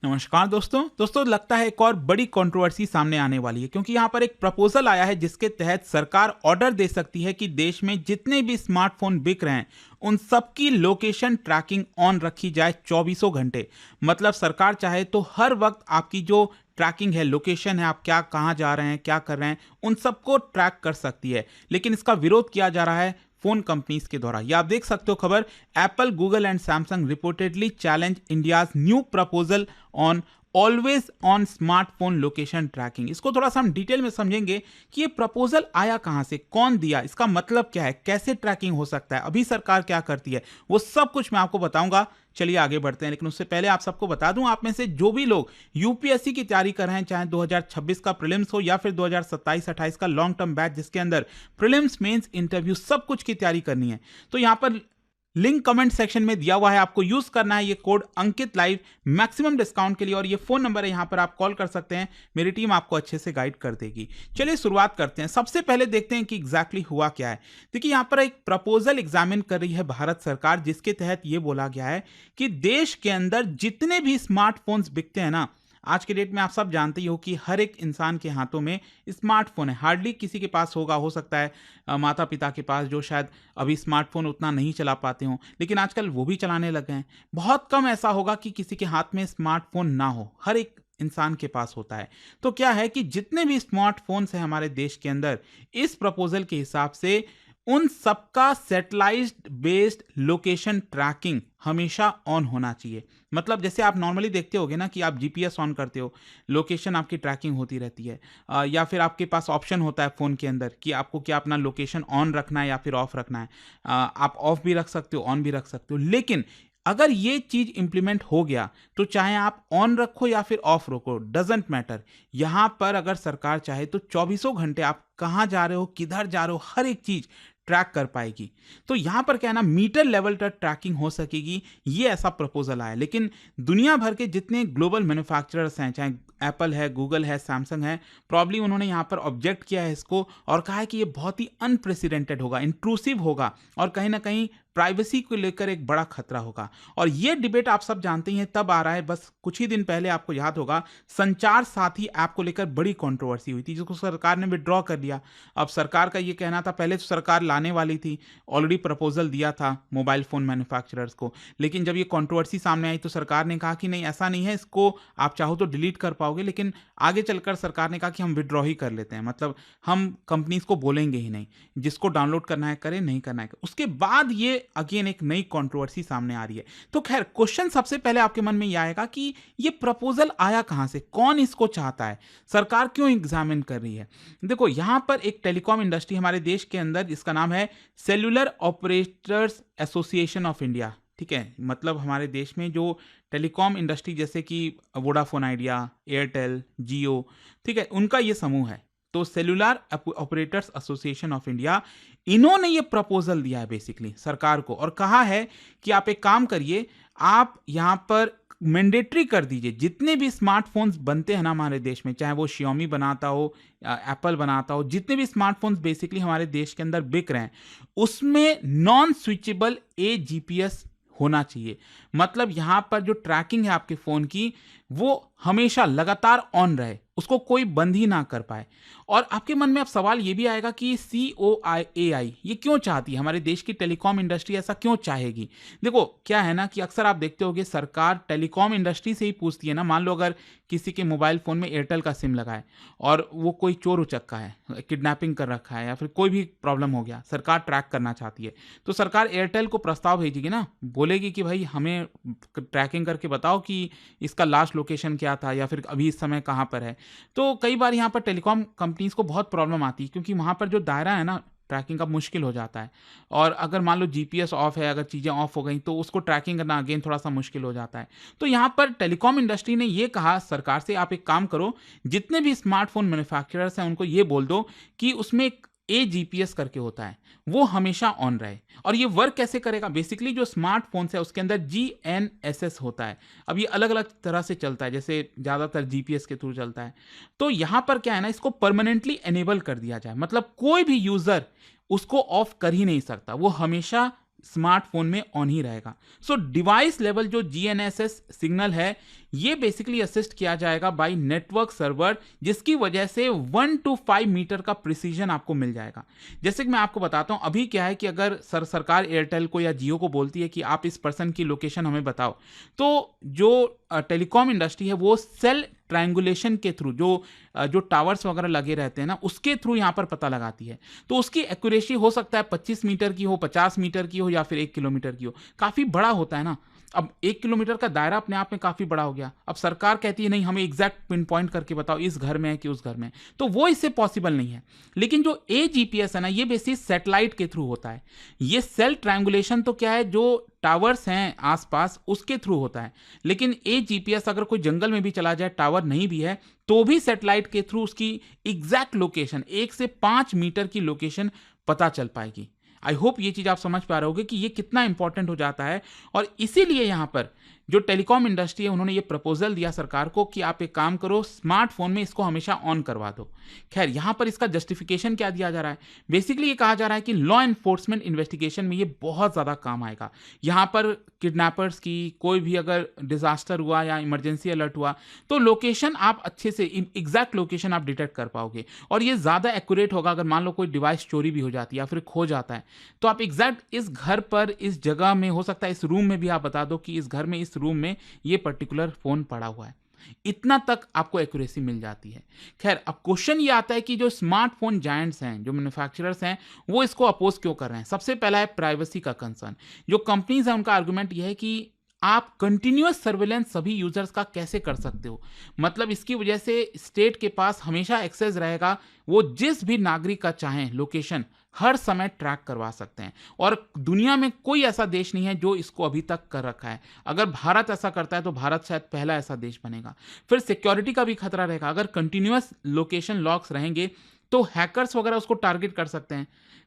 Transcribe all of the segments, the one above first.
नमस्कार दोस्तों लगता है एक और बड़ी कंट्रोवर्सी सामने आने वाली है क्योंकि यहाँ पर एक प्रपोजल आया है जिसके तहत सरकार ऑर्डर दे सकती है कि देश में जितने भी स्मार्टफोन बिक रहे हैं उन सबकी लोकेशन ट्रैकिंग ऑन रखी जाए चौबीसों घंटे। मतलब सरकार चाहे तो हर वक्त आपकी जो ट्रैकिंग है, लोकेशन है, आप क्या कहाँ जा रहे हैं, क्या कर रहे हैं, उन सबको ट्रैक कर सकती है। लेकिन इसका विरोध किया जा रहा है फोन कंपनीज के द्वारा। ये आप देख सकते हो खबर, Apple, Google and Samsung reportedly challenge India's new proposal on always on smartphone location tracking. इसको थोड़ा सा हम डिटेल में समझेंगे कि ये प्रपोजल आया कहां से, कौन दिया, इसका मतलब क्या है, कैसे ट्रैकिंग हो सकता है, अभी सरकार क्या करती है, वो सब कुछ मैं आपको बताऊंगा। चलिए आगे बढ़ते हैं, लेकिन उससे पहले आप सबको बता दूं, आप में से जो भी लोग यूपीएससी की तैयारी कर रहे हैं, चाहे 2026 का प्रीलिम्स हो या फिर 2027-28 का लॉन्ग टर्म बैच जिसके अंदर प्रीलिम्स, मेंस, इंटरव्यू सब कुछ की तैयारी करनी है, तो यहां पर लिंक कमेंट सेक्शन में दिया हुआ है। आपको यूज करना है ये कोड अंकित लाइव मैक्सिमम डिस्काउंट के लिए, और ये फोन नंबर है, यहां पर आप कॉल कर सकते हैं। मेरी टीम आपको अच्छे से गाइड कर देगी। चलिए शुरुआत करते हैं। सबसे पहले देखते हैं कि एग्जैक्टली हुआ क्या है। देखिए यहां पर एक प्रपोजल एग्जामिन कर रही है भारत सरकार, जिसके तहत ये बोला गया है कि देश के अंदर जितने भी स्मार्टफोन्स बिकते हैं ना, आज के डेट में आप सब जानते ही हो कि हर एक इंसान के हाथों में स्मार्टफोन है। हार्डली किसी के पास होगा, हो सकता है माता पिता के पास जो शायद अभी स्मार्टफोन उतना नहीं चला पाते हों, लेकिन आजकल वो भी चलाने लगे हैं। बहुत कम ऐसा होगा कि किसी के हाथ में स्मार्टफोन ना हो, हर एक इंसान के पास होता है। तो क्या है कि जितने भी स्मार्टफोन्स हैं हमारे देश के अंदर, इस प्रपोजल के हिसाब से उन सबका सैटेलाइट बेस्ड लोकेशन ट्रैकिंग हमेशा ऑन होना चाहिए। मतलब जैसे आप नॉर्मली देखते होगे ना कि आप जीपीएस ऑन करते हो, लोकेशन आपकी ट्रैकिंग होती रहती है। या फिर आपके पास ऑप्शन होता है फ़ोन के अंदर कि आपको क्या अपना लोकेशन ऑन रखना है या फिर ऑफ रखना है। आप ऑफ भी रख सकते हो, ऑन भी रख सकते हो। लेकिन अगर ये चीज इंप्लीमेंट हो गया तो चाहे आप ऑन रखो या फिर ऑफ रखो, डजेंट मैटर। यहां पर अगर सरकार चाहे तो चौबीसों घंटे आप कहां जा रहे हो, किधर जा रहे हो, हर एक चीज ट्रैक कर पाएगी। तो यहां पर क्या है ना, मीटर लेवल तक ट्रैकिंग हो सकेगी। ये ऐसा प्रपोजल आया। लेकिन दुनिया भर के जितने ग्लोबल मैन्युफैक्चरर्स हैं, चाहे एप्पल है, गूगल है, सैमसंग है, प्रॉब्ली उन्होंने यहाँ पर ऑब्जेक्ट किया है इसको और कहा है कि ये बहुत ही अनप्रेसिडेंटेड होगा, इंट्रूसिव होगा और कहीं ना कहीं प्राइवेसी को लेकर एक बड़ा खतरा होगा। और ये डिबेट आप सब जानते ही हैं, तब आ रहा है, बस कुछ ही दिन पहले आपको याद होगा संचार साथी ऐप को लेकर बड़ी कंट्रोवर्सी हुई थी, जिसको सरकार ने विड्रॉ कर लिया। अब सरकार का ये कहना था, पहले तो सरकार लाने वाली थी, ऑलरेडी प्रपोजल दिया था मोबाइल फोन मैन्युफैक्चरर्स को, लेकिन जब ये कंट्रोवर्सी सामने आई तो सरकार ने कहा कि नहीं, ऐसा नहीं है, इसको आप चाहो तो डिलीट कर पाओगे। लेकिन आगे चलकर सरकार ने कहा कि हम विड्रॉ ही कर लेते हैं, मतलब हम कंपनीज को बोलेंगे ही नहीं, जिसको डाउनलोड करना है करे, नहीं करना है। उसके बाद ये अगेन एक नई कंट्रोवर्सी सामने आ रही है। तो खैर, क्वेश्चन सबसे पहले आपके मन में यह आएगा कि ये प्रपोजल आया कहां से, कौन इसको चाहता है, सरकार क्यों एग्जामिन कर रही है। देखो यहां पर एक टेलीकॉम इंडस्ट्री हमारे देश के अंदर, जिसका नाम है cellular operators association of India, ठीक है, मतलब हमारे देश में जो टेलीकॉम इंडस्ट्री जैसे कि वोडाफोन आइडिया, एयरटेल, जियो, ठीक है, उनका ये समूह है। तो cellular operators association of India, इन्होंने ये प्रपोजल दिया है बेसिकली सरकार को और कहा है कि आप एक काम करिए, आप यहां पर मैंडेटरी कर दीजिए, जितने भी स्मार्टफोन्स बनते हैं ना हमारे देश में, चाहे वो शियोमी बनाता हो, एप्पल बनाता हो, जितने भी स्मार्टफोन्स बेसिकली हमारे देश के अंदर बिक रहे हैं, उसमें नॉन स्विचेबल एजीपीएस होना चाहिए। मतलब यहां पर जो ट्रैकिंग है आपके फोन की, वो हमेशा लगातार ऑन रहे, उसको कोई बंद ही ना कर पाए। और आपके मन में अब सवाल ये भी आएगा कि COAI ये क्यों चाहती है, हमारे देश की टेलीकॉम इंडस्ट्री ऐसा क्यों चाहेगी। देखो क्या है ना कि अक्सर आप देखते होगे सरकार टेलीकॉम इंडस्ट्री से ही पूछती है ना, मान लो अगर किसी के मोबाइल फोन में एयरटेल का सिम लगा है और वो कोई चोर उचक्का है, किडनैपिंग कर रखा है या फिर कोई भी प्रॉब्लम हो गया, सरकार ट्रैक करना चाहती है, तो सरकार एयरटेल को प्रस्ताव भेजेगी ना, बोलेगी कि भाई हमें ट्रैकिंग करके बताओ कि इसका लास्ट लोकेशन क्या था या फिर अभी इस समय कहाँ पर है। तो कई बार यहाँ पर टेलीकॉम कंपनीज को बहुत प्रॉब्लम आती है, क्योंकि वहाँ पर जो दायरा है ना ट्रैकिंग का, मुश्किल हो जाता है। और अगर मान लो जीपीएस ऑफ है, अगर चीज़ें ऑफ हो गई तो उसको ट्रैकिंग करना अगेन थोड़ा सा मुश्किल हो जाता है। तो यहाँ पर टेलीकॉम इंडस्ट्री ने ये कहा सरकार से, आप एक काम करो, जितने भी स्मार्टफोन मैन्युफैक्चरर्स हैं उनको ये बोल दो कि उसमें एक AGPS करके होता है, वो हमेशा ऑन रहे। और ये वर्क कैसे करेगा, बेसिकली जो स्मार्टफोन्स है उसके अंदर GNSS होता है। अब ये अलग अलग तरह से चलता है, जैसे ज़्यादातर GPS के थ्रू चलता है। तो यहाँ पर क्या है ना, इसको परमानेंटली एनेबल कर दिया जाए, मतलब कोई भी यूज़र उसको ऑफ कर ही नहीं सकता, वो हमेशा स्मार्टफोन में ऑन ही रहेगा। सो डिवाइस लेवल जो जीएनएसएस सिग्नल है, ये बेसिकली असिस्ट किया जाएगा बाय नेटवर्क सर्वर, जिसकी वजह से 1 to 5 मीटर का प्रिसीजन आपको मिल जाएगा। जैसे कि मैं आपको बताता हूं, अभी क्या है कि अगर सरकार एयरटेल को या जियो को बोलती है कि आप इस पर्सन की लोकेशन हमें बताओ, तो जो टेलीकॉम इंडस्ट्री है वो सेल ट्रायंगुलेशन के थ्रू जो टावर्स वगैरह लगे रहते हैं ना, उसके थ्रू यहाँ पर पता लगाती है। तो उसकी एक्यूरेसी हो सकता है 25 मीटर की हो, 50 मीटर की हो, या फिर 1 किलोमीटर की हो। काफ़ी बड़ा होता है ना। अब 1 किलोमीटर का दायरा अपने आप में काफ़ी बड़ा हो गया। अब सरकार कहती है नहीं, हमें एग्जैक्ट पिन पॉइंट करके बताओ इस घर में है कि उस घर में है, तो वो इससे पॉसिबल नहीं है। लेकिन जो AGPS है ना, ये बेसिक सैटेलाइट के थ्रू होता है। ये सेल ट्रायंगुलेशन तो क्या है, जो टावर्स हैं आसपास उसके थ्रू होता है। लेकिन AGPS अगर कोई जंगल में भी चला जाए, टावर नहीं भी है, तो भी सैटेलाइट के थ्रू उसकी एग्जैक्ट लोकेशन 1 से 5 मीटर की लोकेशन पता चल पाएगी। आई होप ये चीज आप समझ पा रहे होगे कि ये कितना इंपॉर्टेंट हो जाता है। और इसीलिए यहां पर जो टेलीकॉम इंडस्ट्री है, उन्होंने ये प्रपोजल दिया सरकार को कि आप एक काम करो, स्मार्टफोन में इसको हमेशा ऑन करवा दो। खैर, यहां पर इसका जस्टिफिकेशन क्या दिया जा रहा है? बेसिकली ये कहा जा रहा है कि लॉ एनफोर्समेंट इन्वेस्टिगेशन में ये बहुत ज्यादा काम आएगा। यहां पर किडनैपर्स की कोई भी अगर डिजास्टर हुआ या इमरजेंसी अलर्ट हुआ, तो लोकेशन आप अच्छे से एग्जैक्ट लोकेशन आप डिटेक्ट कर पाओगे। और ये ज्यादा एक्यूरेट होगा। अगर मान लो कोई डिवाइस चोरी भी हो जाती है या फिर खो जाता है, तो आप एग्जैक्ट इस घर पर, इस जगह में, हो सकता है इस रूम में भी आप बता दो कि इस घर में, इस रूम में ये पर्टिकुलर फोन पड़ा हुआ है। इतना तक आपको एक्यूरेसी मिल जाती है। खैर, अब क्वेश्चन ये आता है कि जो स्मार्टफोन जायंट्स हैं, जो मैन्युफैक्चरर्स हैं, वो इसको अपोज क्यों कर रहे हैं? सबसे पहला है प्राइवेसी का कंसर्न। जो कंपनीज हैं उनका आर्गुमेंट यह है कि आप कंटिन्यूअस सर्वेलेंस सभी यूजर्स का कैसे कर सकते हो? मतलब इसकी वजह से स्टेट के पास हमेशा एक्सेस रहेगा, वो जिस भी नागरिक का चाहें लोकेशन हर समय ट्रैक करवा सकते हैं। और दुनिया में कोई ऐसा देश नहीं है जो इसको अभी तक कर रखा है। अगर भारत ऐसा करता है तो भारत शायद पहला ऐसा देश बनेगा। फिर सिक्योरिटी का भी खतरा रहेगा। अगर कंटिन्यूअस लोकेशन लॉक्स रहेंगे तो हैकर्स वगैरह उसको टारगेट कर सकते हैं,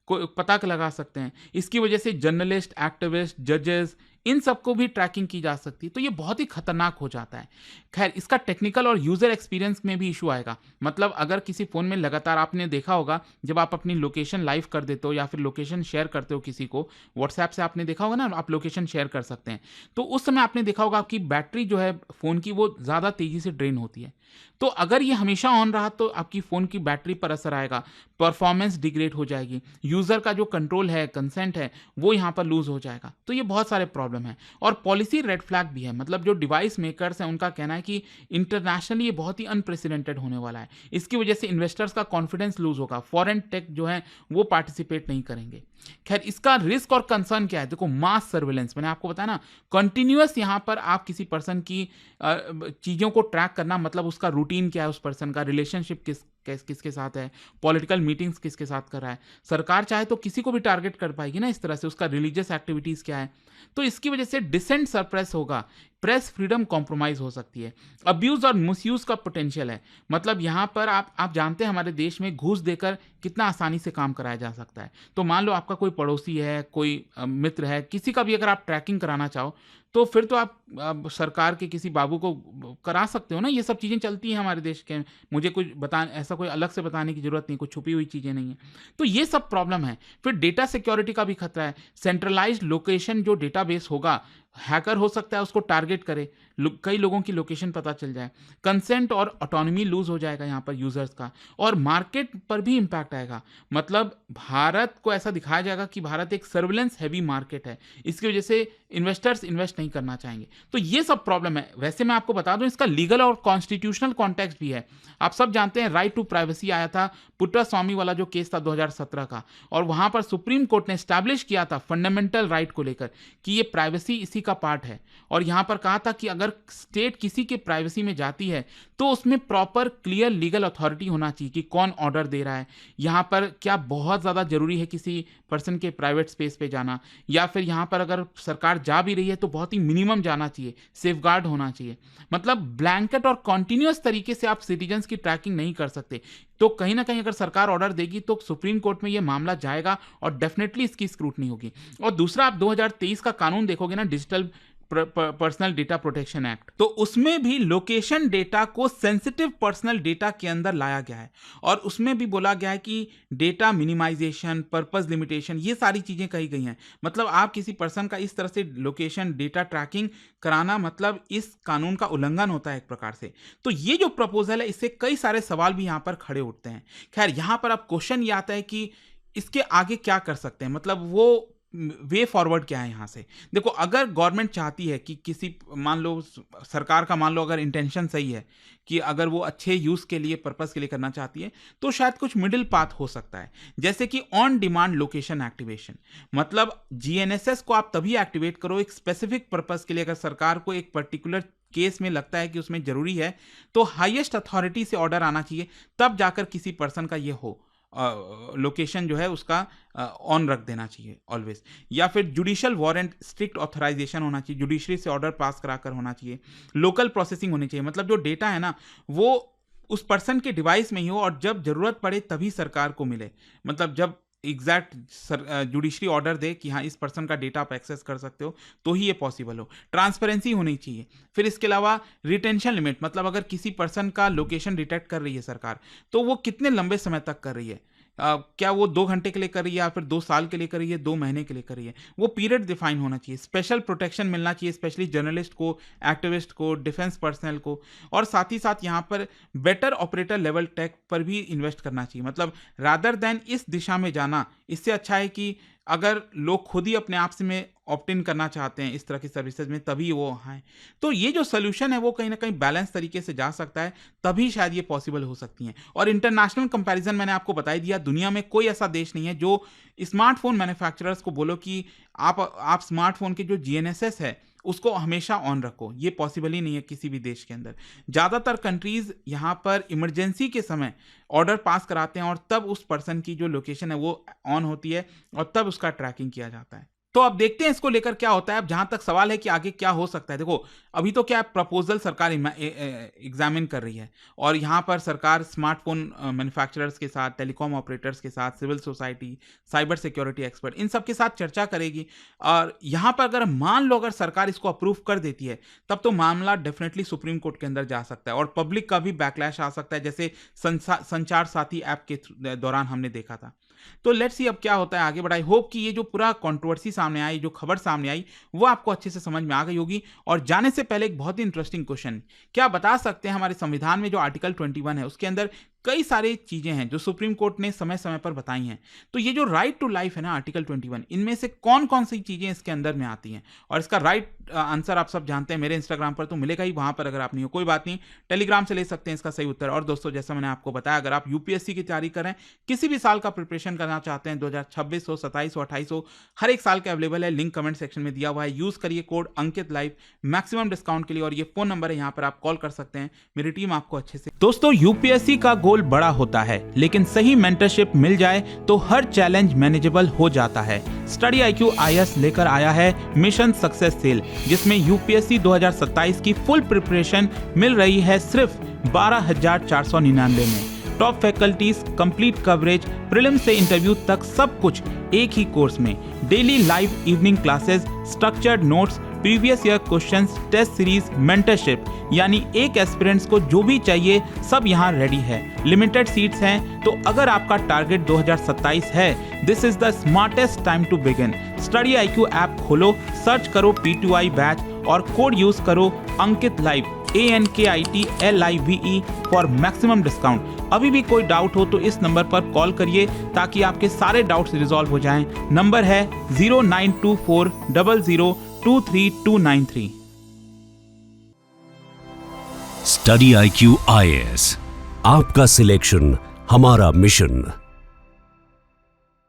को पता लगा सकते हैं। इसकी वजह से जर्नलिस्ट, एक्टिविस्ट, जजेस, इन सबको भी ट्रैकिंग की जा सकती है। तो ये बहुत ही खतरनाक हो जाता है। खैर, इसका टेक्निकल और यूजर एक्सपीरियंस में भी इशू आएगा। मतलब अगर किसी फोन में लगातार, आपने देखा होगा जब आप अपनी लोकेशन लाइव कर देते हो या फिर लोकेशन शेयर करते हो किसी को व्हाट्सएप से, आपने देखा होगा ना, आप लोकेशन शेयर कर सकते हैं, तो उस समय आपने देखा होगा आपकी बैटरी जो है फोन की, वो ज़्यादा तेजी से ड्रेन होती है। तो अगर ये हमेशा ऑन रहा तो आपकी फ़ोन की बैटरी पर असर आएगा, परफॉर्मेंस डिग्रेड हो जाएगी, यूज़र का जो कंट्रोल है, कंसेंट है, वो यहाँ पर लूज़ हो जाएगा। तो ये बहुत सारे प्रॉब्लम है। और पॉलिसी रेड फ्लैग भी है। मतलब जो डिवाइस मेकर्स हैं उनका कहना है कि इंटरनेशनली ये बहुत ही अनप्रेसिडेंटेड होने वाला है। इसकी वजह से इन्वेस्टर्स का कॉन्फिडेंस लूज होगा, फॉरेन टेक जो है वो पार्टिसिपेट नहीं करेंगे। खैर, इसका रिस्क और कंसर्न क्या है? देखो, मास सर्वेलेंस, मैंने आपको बताया ना, कंटिन्यूअस यहाँ पर आप किसी पर्सन की चीज़ों को ट्रैक करना, मतलब उसका रूटीन क्या है, उस पर्सन का रिलेशनशिप किसके साथ है, पॉलिटिकल मीटिंग्स किसके साथ कर रहा है। सरकार चाहे तो किसी को भी टारगेट कर पाएगी ना इस तरह से, उसका रिलीजियस एक्टिविटीज़ क्या है। तो इसकी वजह से डिसेंट सरप्रेस होगा, प्रेस फ्रीडम कॉम्प्रोमाइज हो सकती है, अब्यूज और मिसयूज का पोटेंशियल है। मतलब यहाँ पर आप जानते हैं हमारे देश में घूस देकर कितना आसानी से काम कराया जा सकता है। तो मान लो आपका कोई पड़ोसी है, कोई मित्र है, किसी का भी अगर आप ट्रैकिंग कराना चाहो, तो फिर तो आप सरकार के किसी बाबू को करा सकते हो ना। ये सब चीज़ें चलती हैं हमारे देश के, मुझे कुछ ऐसा कोई अलग से बताने की जरूरत नहीं, कुछ छुपी हुई चीज़ें नहीं है। तो ये सब प्रॉब्लम है। फिर डेटा सिक्योरिटी का भी खतरा है। सेंट्रलाइज्ड लोकेशन जो डेटाबेस होगा, हैकर हो सकता है उसको टारगेट करे, कई लोगों की लोकेशन पता चल जाए। कंसेंट और ऑटोनॉमी लूज हो जाएगा यहाँ पर यूजर्स का, और मार्केट पर भी इंपैक्ट आएगा। मतलब भारत को ऐसा दिखाया जाएगा कि भारत एक सर्विलेंस हैवी मार्केट है, इसकी वजह से इन्वेस्टर्स इन्वेस्ट नहीं करना चाहेंगे। तो ये सब प्रॉब्लम है। वैसे मैं आपको बता दूं, इसका लीगल और कॉन्स्टिट्यूशनल कॉन्टेक्स्ट भी है। आप सब जानते हैं राइट टू प्राइवेसी आया था, पुट्टास्वामी वाला जो केस था 2017 का, और वहां पर सुप्रीम कोर्ट ने एस्टैब्लिश किया था फंडामेंटल राइट को लेकर कि ये प्राइवेसी इसी का पार्ट है। और यहां पर कहा था कि अगर स्टेट किसी के प्राइवेसी में जाती है तो उसमें प्रॉपर क्लियर लीगल अथॉरिटी होना चाहिए कि कौन ऑर्डर दे रहा है। यहां पर क्या बहुत ज्यादा जरूरी है किसी पर्सन के प्राइवेट स्पेस पे जाना, या फिर यहां पर अगर सरकार जा भी रही है तो बहुत ही मिनिमम जाना चाहिए, सेफगार्ड होना चाहिए। मतलब ब्लैंकेट और कॉन्टिन्यूअस तरीके से आप सिटीजन्स की ट्रैकिंग नहीं कर सकते। तो कहीं ना कहीं अगर सरकार ऑर्डर देगी तो सुप्रीम कोर्ट में यह मामला जाएगा और डेफिनेटली इसकी स्क्रूटनी होगी। और दूसरा, आप 2023 का कानून देखोगे ना, digital personal data protection act, तो उसमें भी लोकेशन डेटा को सेंसिटिव पर्सनल डेटा के अंदर लाया गया है और उसमें भी बोला गया है कि डेटा मिनिमाइजेशन, पर्पस लिमिटेशन, ये सारी चीजें कही गई हैं। मतलब आप किसी पर्सन का इस तरह से लोकेशन डेटा ट्रैकिंग कराना मतलब इस कानून का उल्लंघन होता है एक प्रकार से। तो ये जो प्रपोजल है इससे कई सारे सवाल भी यहाँ पर खड़े उठते हैं। खैर, यहाँ पर अब क्वेश्चन ये आता है कि इसके आगे क्या कर सकते हैं, मतलब वो वे फॉरवर्ड क्या है यहाँ से। देखो, अगर गवर्नमेंट चाहती है कि किसी, मान लो सरकार का, मान लो अगर इंटेंशन सही है कि अगर वो अच्छे यूज के लिए, पर्पस के लिए करना चाहती है, तो शायद कुछ मिडिल पाथ हो सकता है, जैसे कि ऑन डिमांड लोकेशन एक्टिवेशन। मतलब जीएनएसएस को आप तभी एक्टिवेट करो एक स्पेसिफिक पर्पस के लिए, अगर सरकार को एक पर्टिकुलर केस में लगता है कि उसमें जरूरी है, तो हाईएस्ट अथॉरिटी से ऑर्डर आना चाहिए, तब जाकर किसी पर्सन का ये हो लोकेशन जो है उसका ऑन रख देना चाहिए ऑलवेज। या फिर जुडिशियल वारंट, स्ट्रिक्ट ऑथराइजेशन होना चाहिए, जुडिशरी से ऑर्डर पास कराकर होना चाहिए। लोकल प्रोसेसिंग होनी चाहिए, मतलब जो डेटा है ना वो उस पर्सन के डिवाइस में ही हो और जब जरूरत पड़े तभी सरकार को मिले। मतलब जब एग्जैक्ट जुडिशरी ऑर्डर दे कि हाँ इस पर्सन का डेटा आप एक्सेस कर सकते हो, तो ही ये पॉसिबल हो। ट्रांसपेरेंसी होनी चाहिए। फिर इसके अलावा रिटेंशन लिमिट, मतलब अगर किसी पर्सन का लोकेशन डिटेक्ट कर रही है सरकार, तो वो कितने लंबे समय तक कर रही है, क्या वो 2 घंटे के लिए कर रही है या फिर 2 साल के लिए कर रही है, 2 महीने के लिए कर रही है, वो पीरियड डिफाइन होना चाहिए। स्पेशल प्रोटेक्शन मिलना चाहिए, स्पेशली जर्नलिस्ट को, एक्टिविस्ट को, डिफेंस पर्सनल को। और साथ ही साथ यहाँ पर बेटर ऑपरेटर लेवल टेक पर भी इन्वेस्ट करना चाहिए। मतलब रादर देन इस दिशा में जाना, इससे अच्छा है कि अगर लोग खुद ही अपने आप से में ऑप्ट इन करना चाहते हैं इस तरह की सर्विसेज में, तभी वो आए। तो ये जो सोल्यूशन है वो कहीं ना कहीं बैलेंस तरीके से जा सकता है, तभी शायद ये पॉसिबल हो सकती हैं। और इंटरनेशनल कंपैरिजन मैंने आपको बता ही दिया, दुनिया में कोई ऐसा देश नहीं है जो स्मार्टफोन मैन्युफैक्चरर्स को बोलो कि आप स्मार्टफोन के जो जीएनएसएस है उसको हमेशा ऑन रखो, ये पॉसिबल ही नहीं है किसी भी देश के अंदर। ज़्यादातर कंट्रीज यहाँ पर इमरजेंसी के समय ऑर्डर पास कराते हैं और तब उस पर्सन की जो लोकेशन है वो ऑन होती है और तब उसका ट्रैकिंग किया जाता है। तो अब देखते हैं इसको लेकर क्या होता है। अब जहां तक सवाल है कि आगे क्या हो सकता है, देखो अभी तो क्या प्रपोजल सरकार एग्जामिन कर रही है और यहां पर सरकार स्मार्टफोन मैन्युफैक्चरर्स के साथ, टेलीकॉम ऑपरेटर्स के साथ, civil society, cyber security expert, इन सब के साथ चर्चा करेगी। और यहां पर अगर मान लो अगर सरकार इसको अप्रूव कर देती है, तब तो मामला डेफिनेटली सुप्रीम कोर्ट के अंदर जा सकता है और पब्लिक का भी बैकलैश आ सकता है, जैसे संचार साथी ऐप के दौरान हमने देखा था। तो लेट्स सी अब क्या होता है आगे बढ़ाई। होप कि ये जो पूरा कंट्रोवर्सी सामने आई, जो खबर सामने आई, वो आपको अच्छे से समझ में आ गई होगी। और जाने से पहले एक बहुत ही इंटरेस्टिंग क्वेश्चन, क्या बता सकते हैं हमारे संविधान में जो आर्टिकल 21 है उसके अंदर कई सारी चीजें हैं जो सुप्रीम कोर्ट ने समय समय पर बताई हैं। तो ये जो राइट टू लाइफ है ना, आर्टिकल 21, इनमें से कौन कौन सी चीजें इसके अंदर में आती हैं? और इसका राइट आंसर आप सब जानते हैं, मेरे इंस्टाग्राम पर तो मिलेगा ही, वहां पर अगर आप नहीं हो कोई बात नहीं, टेलीग्राम से ले सकते हैं इसका सही उत्तर। और दोस्तों, जैसा मैंने आपको बताया, अगर आप यूपीएससी की तैयारी कर रहे हैं, किसी भी साल का प्रिपरेशन करना चाहते हैं, 2026 हो, 27 हो, 28 हो, हर एक साल का अवेलेबल है, लिंक कमेंट सेक्शन में दिया हुआ है। यूज करिए कोड अंकित लाइव मैक्सिमम डिस्काउंट के लिए, और ये फोन नंबर है, यहाँ पर आप कॉल कर सकते हैं, मेरी टीम आपको अच्छे से। दोस्तों, यूपीएससी का गोल बड़ा होता है, लेकिन सही मेंटरशिप मिल जाए तो हर चैलेंज मैनेजेबल हो जाता है। स्टडी IQ IAS लेकर आया है मिशन सक्सेस सेल, जिसमें यूपीएससी 2027 की फुल प्रिपरेशन मिल रही है सिर्फ 12,499 में। Top faculties, complete coverage, prelims से इंटरव्यू तक सब कुछ एक ही कोर्स में। Daily live evening classes, structured notes, previous year questions, test series, mentorship, यानी एक एस्पिरेंट्स को जो भी चाहिए सब यहाँ रेडी है। लिमिटेड सीट्स हैं, तो अगर आपका टारगेट 2027 है, this is the smartest time to begin. Study IQ app खोलो, सर्च करो P2I बैच और कोड यूज करो Ankit live ANKITLIVE for maximum discount. अभी भी कोई डाउट हो तो इस नंबर पर कॉल करिए ताकि आपके सारे डाउट्स रिजॉल्व हो जाएं। नंबर है 0924002323। स्टडी IQ IAS, आपका सिलेक्शन हमारा मिशन।